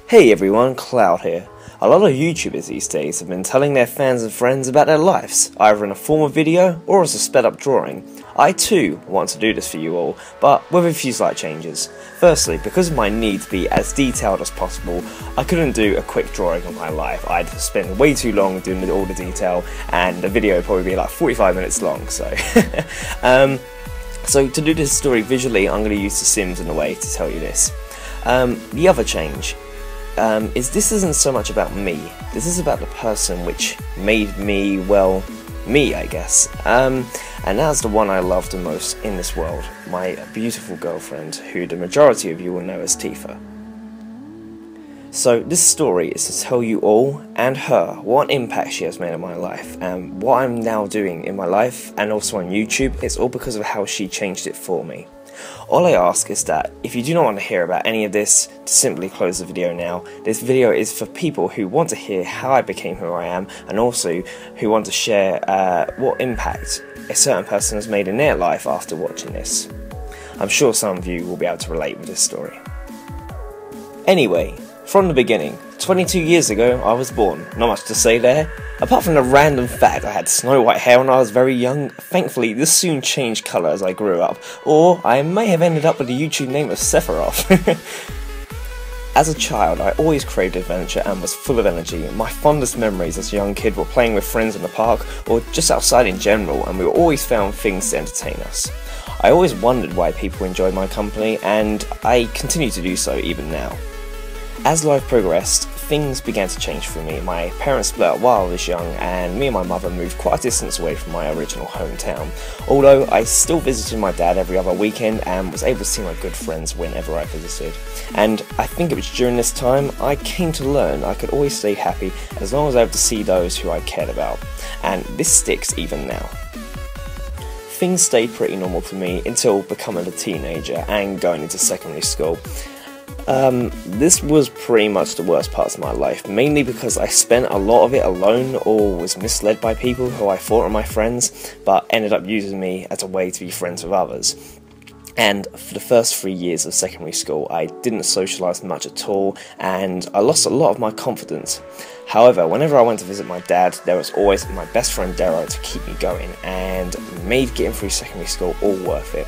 Hey everyone, Cloud here. A lot of YouTubers these days have been telling their fans and friends about their lives, either in a form of video or as a sped up drawing. I too want to do this for you all, but with a few slight changes. Firstly, because of my need to be as detailed as possible, I couldn't do a quick drawing of my life. I'd spend way too long doing all the detail, and the video would probably be like 45 minutes long, so... So to do this story visually, I'm going to use The Sims in a way to tell you this. The other change is this isn't so much about me, this is about the person which made me, well, me I guess, and that's the one I love the most in this world, my beautiful girlfriend, who the majority of you will know as Tifa. So this story is to tell you all, and her, what impact she has made on my life, and what I'm now doing in my life, and also on YouTube. It's all because of how she changed it for me. All I ask is that, if you do not want to hear about any of this, to simply close the video now. This video is for people who want to hear how I became who I am, and also who want to share what impact a certain person has made in their life after watching this. I'm sure some of you will be able to relate with this story. Anyway, from the beginning, 22 years ago I was born. Not much to say there. Apart from the random fact I had snow white hair when I was very young, thankfully this soon changed colour as I grew up, or I may have ended up with the YouTube name of Sephiroth. As a child, I always craved adventure and was full of energy. My fondest memories as a young kid were playing with friends in the park, or just outside in general, and we always found things to entertain us. I always wondered why people enjoyed my company, and I continue to do so even now. As life progressed, things began to change for me. My parents split up while I was young, and me and my mother moved quite a distance away from my original hometown. Although I still visited my dad every other weekend and was able to see my good friends whenever I visited. And I think it was during this time I came to learn I could always stay happy as long as I had to see those who I cared about. And this sticks even now. Things stayed pretty normal for me until becoming a teenager and going into secondary school. This was pretty much the worst parts of my life, mainly because I spent a lot of it alone or was misled by people who I thought were my friends, but ended up using me as a way to be friends with others. And for the first 3 years of secondary school, I didn't socialise much at all, and I lost a lot of my confidence. However, whenever I went to visit my dad, there was always my best friend Darrow to keep me going, and made getting through secondary school all worth it.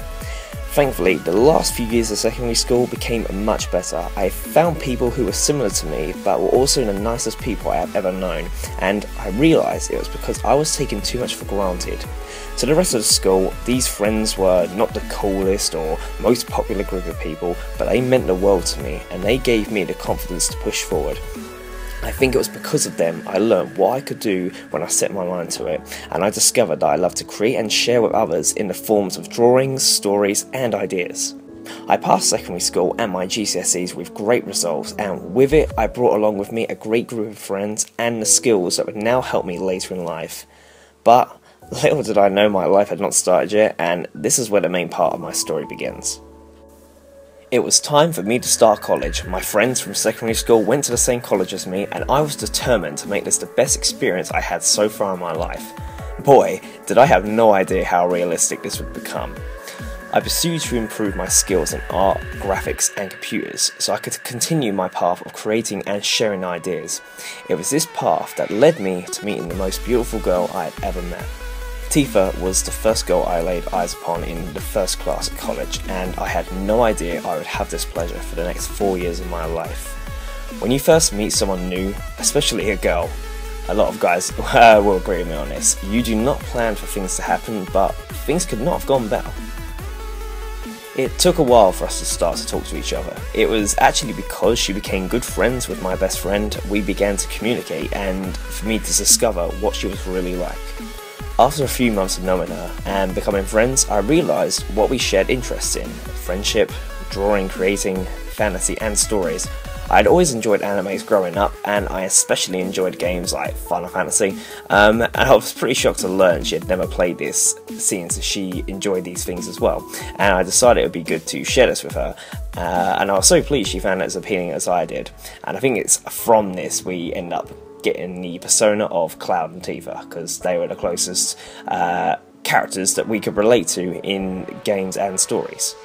Thankfully, the last few years of secondary school became much better. I found people who were similar to me, but were also the nicest people I have ever known, and I realised it was because I was taking too much for granted. To the rest of the school, these friends were not the coolest or most popular group of people, but they meant the world to me, and they gave me the confidence to push forward. I think it was because of them I learned what I could do when I set my mind to it, and I discovered that I love to create and share with others in the forms of drawings, stories and ideas. I passed secondary school and my GCSEs with great results, and with it I brought along with me a great group of friends and the skills that would now help me later in life. But little did I know my life had not started yet, and this is where the main part of my story begins. It was time for me to start college. My friends from secondary school went to the same college as me, and I was determined to make this the best experience I had so far in my life. Boy, did I have no idea how realistic this would become. I pursued to improve my skills in art, graphics and computers, so I could continue my path of creating and sharing ideas. It was this path that led me to meeting the most beautiful girl I had ever met. Tifa was the first girl I laid eyes upon in the first class at college, and I had no idea I would have this pleasure for the next 4 years of my life. When you first meet someone new, especially a girl, a lot of guys will agree with me on this, you do not plan for things to happen, but things could not have gone better. It took a while for us to start to talk to each other. It was actually because she became good friends with my best friend, we began to communicate, and for me to discover what she was really like. After a few months of knowing her and becoming friends, I realised what we shared interests in: friendship, drawing, creating, fantasy and stories. I had always enjoyed animes growing up, and I especially enjoyed games like Final Fantasy, and I was pretty shocked to learn she had never played this, seeing as she enjoyed these things as well, and I decided it would be good to share this with her, and I was so pleased she found it as appealing as I did, and I think it's from this we end up getting the persona of Cloud and Tifa, because they were the closest characters that we could relate to in games and stories.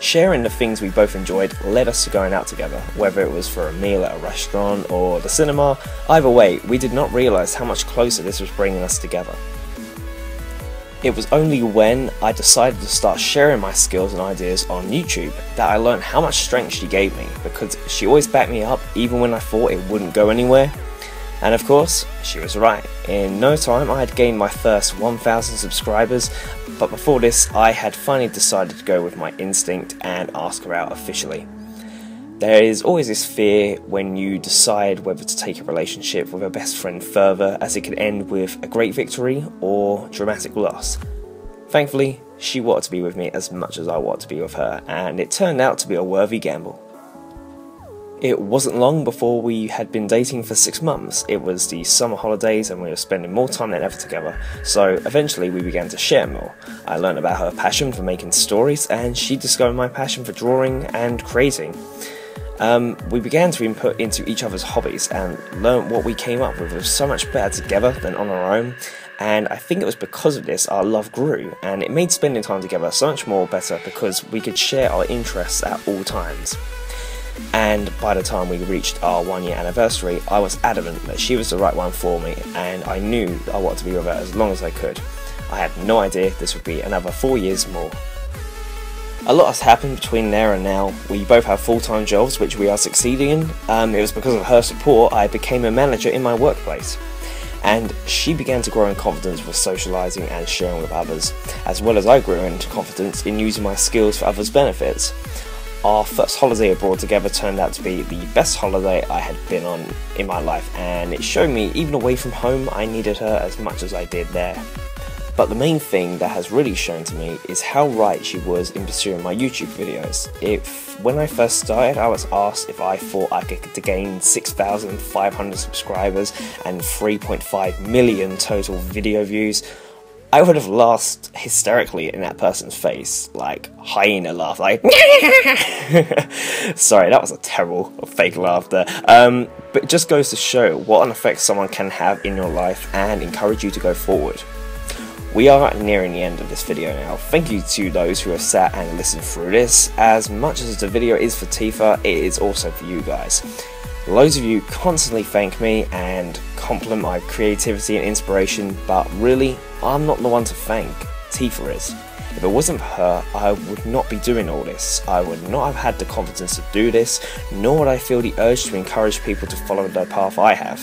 Sharing the things we both enjoyed led us to going out together, whether it was for a meal at a restaurant or the cinema. Either way, we did not realise how much closer this was bringing us together. It was only when I decided to start sharing my skills and ideas on YouTube that I learned how much strength she gave me, because she always backed me up even when I thought it wouldn't go anywhere. And of course, she was right. In no time I had gained my first 1,000 subscribers, but before this I had finally decided to go with my instinct and ask her out officially. There is always this fear when you decide whether to take a relationship with a best friend further, as it could end with a great victory or dramatic loss. Thankfully, she wanted to be with me as much as I wanted to be with her, and it turned out to be a worthy gamble. It wasn't long before we had been dating for 6 months. It was the summer holidays and we were spending more time than ever together, so eventually we began to share more. I learned about her passion for making stories, and she discovered my passion for drawing and creating. We began to input into each other's hobbies and learned what we came up with was so much better together than on our own, and I think it was because of this our love grew, and it made spending time together so much more better because we could share our interests at all times. And by the time we reached our 1-year anniversary, I was adamant that she was the right one for me, and I knew I wanted to be with her as long as I could. I had no idea this would be another 4 years more. A lot has happened between there and now. We both have full-time jobs which we are succeeding in. It was because of her support I became a manager in my workplace. And she began to grow in confidence with socialising and sharing with others, as well as I grew into confidence in using my skills for others' benefits. Our first holiday abroad together turned out to be the best holiday I had been on in my life, and it showed me even away from home I needed her as much as I did there. But the main thing that has really shown to me is how right she was in pursuing my YouTube videos. When I first started, I was asked if I thought I could gain 6,500 subscribers and 3.5 million total video views, I would have laughed hysterically in that person's face, like hyena laugh, like sorry, that was a terrible fake laughter. But it just goes to show what an effect someone can have in your life and encourage you to go forward. We are nearing the end of this video now. Thank you to those who have sat and listened through this. As much as the video is for Tifa, it is also for you guys. Loads of you constantly thank me and compliment my creativity and inspiration, but really, I'm not the one to thank. Tifa is. If it wasn't for her, I would not be doing all this. I would not have had the confidence to do this, nor would I feel the urge to encourage people to follow the path I have.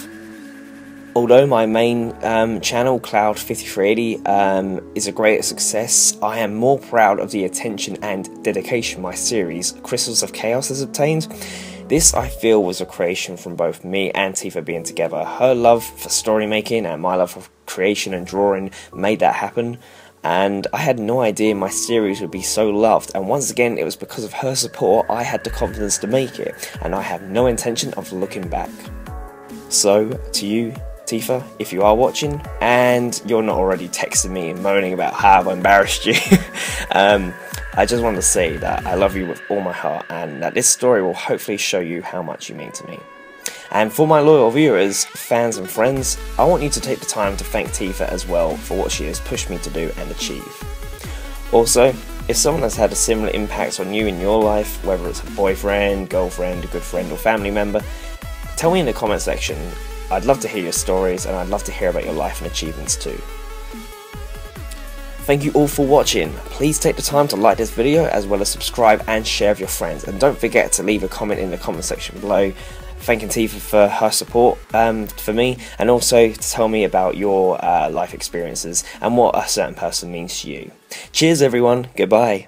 Although my main channel, Cloud5380, is a great success, I am more proud of the attention and dedication my series, Crystals of Chaos, has obtained. This, I feel, was a creation from both me and Tifa being together. Her love for story making and my love for creation and drawing made that happen, and I had no idea my series would be so loved, and once again it was because of her support I had the confidence to make it, and I have no intention of looking back. So, to you, Tifa, if you are watching and you're not already texting me and moaning about how I've embarrassed you, I just want to say that I love you with all my heart, and that this story will hopefully show you how much you mean to me. And for my loyal viewers, fans and friends, I want you to take the time to thank Tifa as well for what she has pushed me to do and achieve. Also, if someone has had a similar impact on you in your life, whether it's a boyfriend, girlfriend, a good friend or family member, tell me in the comment section. I'd love to hear your stories, and I'd love to hear about your life and achievements too. Thank you all for watching. Please take the time to like this video, as well as subscribe and share with your friends, and don't forget to leave a comment in the comment section below thanking Tifa for her support for me, and also to tell me about your life experiences and what a certain person means to you. Cheers everyone, goodbye.